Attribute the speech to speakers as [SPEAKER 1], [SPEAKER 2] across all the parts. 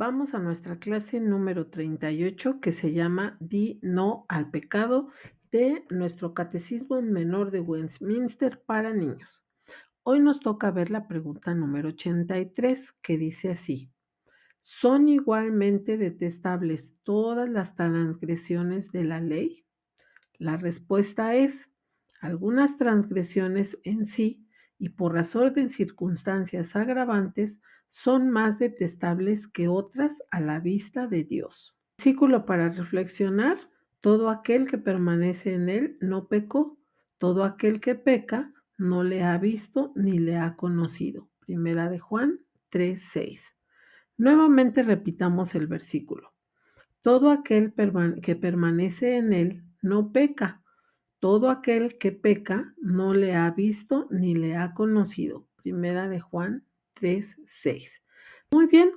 [SPEAKER 1] Vamos a nuestra clase número 38 que se llama Di no al pecado de nuestro Catecismo Menor de Westminster para niños. Hoy nos toca ver la pregunta número 83 que dice así: ¿son igualmente detestables todas las transgresiones de la ley? La respuesta es: algunas transgresiones en sí y por razón de circunstancias agravantes son más detestables que otras a la vista de Dios. Versículo para reflexionar: todo aquel que permanece en él no pecó, todo aquel que peca no le ha visto ni le ha conocido. Primera de Juan 3:6. Nuevamente repitamos el versículo: todo aquel que permanece en él no peca, todo aquel que peca no le ha visto ni le ha conocido. Primera de Juan 3:6. Muy bien,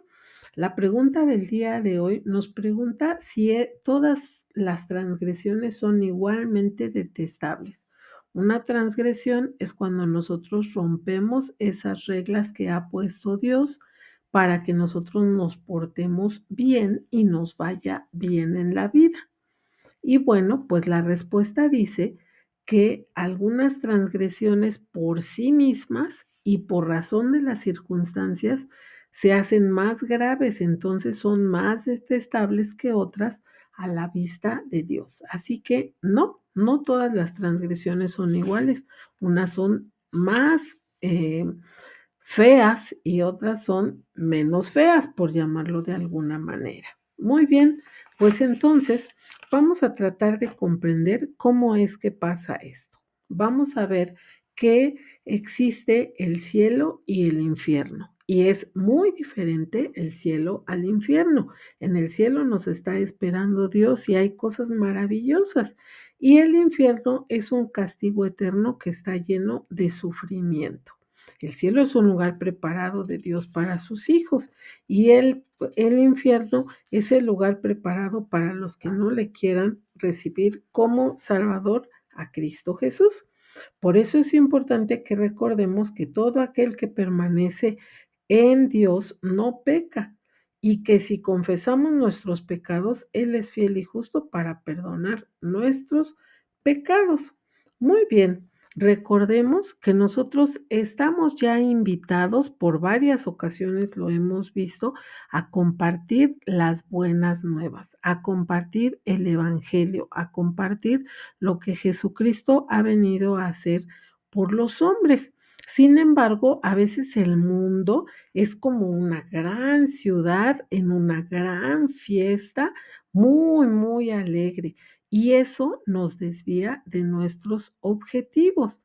[SPEAKER 1] la pregunta del día de hoy nos pregunta si todas las transgresiones son igualmente detestables. Una transgresión es cuando nosotros rompemos esas reglas que ha puesto Dios para que nosotros nos portemos bien y nos vaya bien en la vida. Y bueno, pues la respuesta dice que algunas transgresiones por sí mismas y por razón de las circunstancias se hacen más graves, entonces son más detestables que otras a la vista de Dios. Así que no todas las transgresiones son iguales. Unas son más feas y otras son menos feas, por llamarlo de alguna manera. Muy bien, pues entonces vamos a tratar de comprender cómo es que pasa esto. Vamos a ver que existe el cielo y el infierno. Y es muy diferente el cielo al infierno. En el cielo nos está esperando Dios y hay cosas maravillosas. Y el infierno es un castigo eterno que está lleno de sufrimiento. El cielo es un lugar preparado de Dios para sus hijos y el infierno es el lugar preparado para los que no le quieran recibir como Salvador a Cristo Jesús. Por eso es importante que recordemos que todo aquel que permanece en Dios no peca y que si confesamos nuestros pecados, Él es fiel y justo para perdonar nuestros pecados. Muy bien, recordemos que nosotros estamos ya invitados, por varias ocasiones lo hemos visto, a compartir las buenas nuevas, a compartir el Evangelio, a compartir lo que Jesucristo ha venido a hacer por los hombres. Sin embargo, a veces el mundo es como una gran ciudad en una gran fiesta, muy alegre, y eso nos desvía de nuestros objetivos.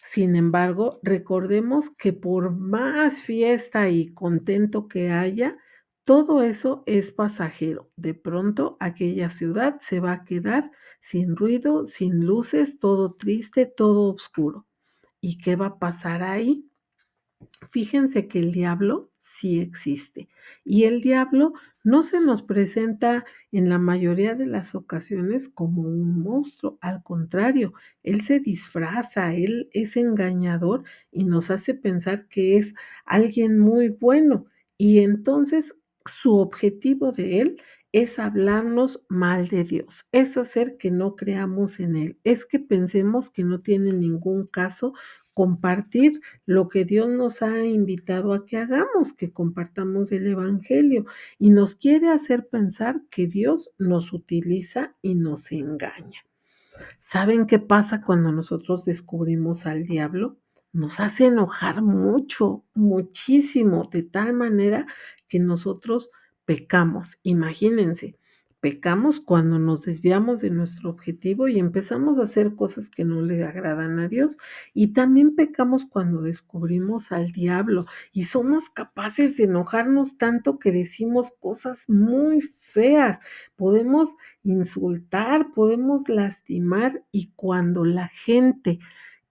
[SPEAKER 1] Sin embargo, recordemos que por más fiesta y contento que haya, todo eso es pasajero. De pronto, aquella ciudad se va a quedar sin ruido, sin luces, todo triste, todo oscuro. ¿Y qué va a pasar ahí? Fíjense que el diablo sí existe y el diablo no se nos presenta en la mayoría de las ocasiones como un monstruo, al contrario, él se disfraza, él es engañador y nos hace pensar que es alguien muy bueno y entonces su objetivo de él es hablarnos mal de Dios, es hacer que no creamos en él, es que pensemos que no tiene ningún caso compartir lo que Dios nos ha invitado a que hagamos, que compartamos el Evangelio y nos quiere hacer pensar que Dios nos utiliza y nos engaña. ¿Saben qué pasa cuando nosotros descubrimos al diablo? Nos hace enojar mucho, muchísimo, de tal manera que nosotros pecamos. Imagínense, pecamos cuando nos desviamos de nuestro objetivo y empezamos a hacer cosas que no le agradan a Dios. Y también pecamos cuando descubrimos al diablo y somos capaces de enojarnos tanto que decimos cosas muy feas. Podemos insultar, podemos lastimar y cuando la gente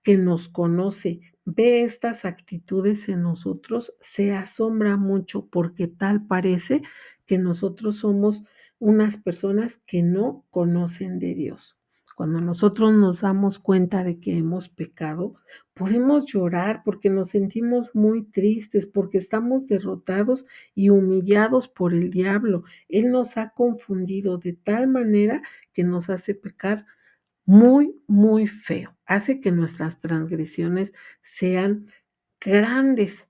[SPEAKER 1] que nos conoce ve estas actitudes en nosotros, se asombra mucho porque tal parece que nosotros somos unas personas que no conocen de Dios. Cuando nosotros nos damos cuenta de que hemos pecado, podemos llorar porque nos sentimos muy tristes, porque estamos derrotados y humillados por el diablo. Él nos ha confundido de tal manera que nos hace pecar muy, muy feo. Hace que nuestras transgresiones sean grandes.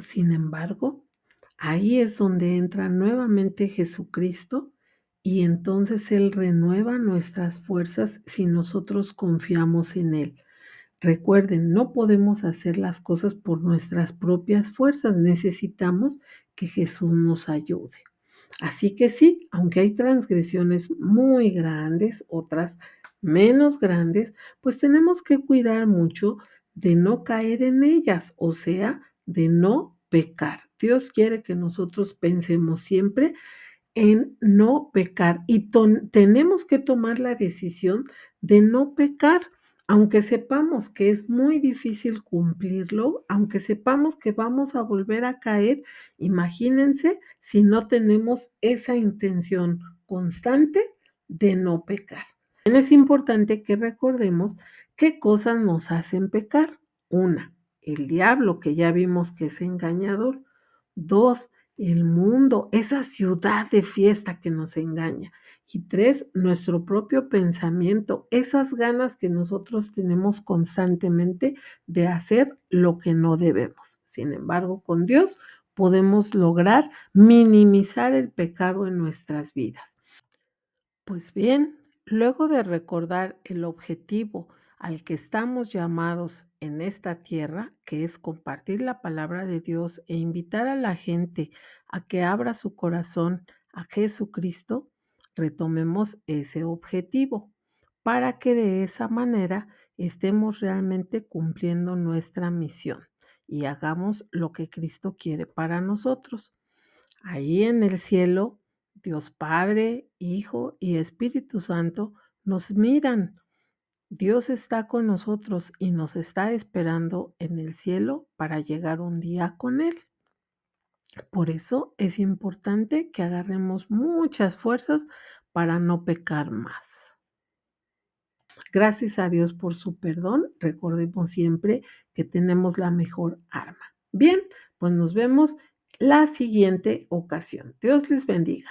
[SPEAKER 1] Sin embargo, ahí es donde entra nuevamente Jesucristo y entonces Él renueva nuestras fuerzas si nosotros confiamos en Él. Recuerden, no podemos hacer las cosas por nuestras propias fuerzas, necesitamos que Jesús nos ayude. Así que sí, aunque hay transgresiones muy grandes, otras menos grandes, pues tenemos que cuidar mucho de no caer en ellas, o sea, de no pecar. Dios quiere que nosotros pensemos siempre en no pecar y tenemos que tomar la decisión de no pecar, aunque sepamos que es muy difícil cumplirlo, aunque sepamos que vamos a volver a caer, imagínense si no tenemos esa intención constante de no pecar. También es importante que recordemos qué cosas nos hacen pecar. Una, el diablo, que ya vimos que es engañador. Dos, el mundo, esa ciudad de fiesta que nos engaña. Y tres, nuestro propio pensamiento, esas ganas que nosotros tenemos constantemente de hacer lo que no debemos. Sin embargo, con Dios podemos lograr minimizar el pecado en nuestras vidas. Pues bien, luego de recordar el objetivo al que estamos llamados en esta tierra, que es compartir la palabra de Dios e invitar a la gente a que abra su corazón a Jesucristo, retomemos ese objetivo para que de esa manera estemos realmente cumpliendo nuestra misión y hagamos lo que Cristo quiere para nosotros. Ahí en el cielo, Dios Padre, Hijo y Espíritu Santo nos miran. Dios está con nosotros y nos está esperando en el cielo para llegar un día con Él. Por eso es importante que agarremos muchas fuerzas para no pecar más. Gracias a Dios por su perdón. Recordemos siempre que tenemos la mejor arma. Bien, pues nos vemos la siguiente ocasión. Dios les bendiga.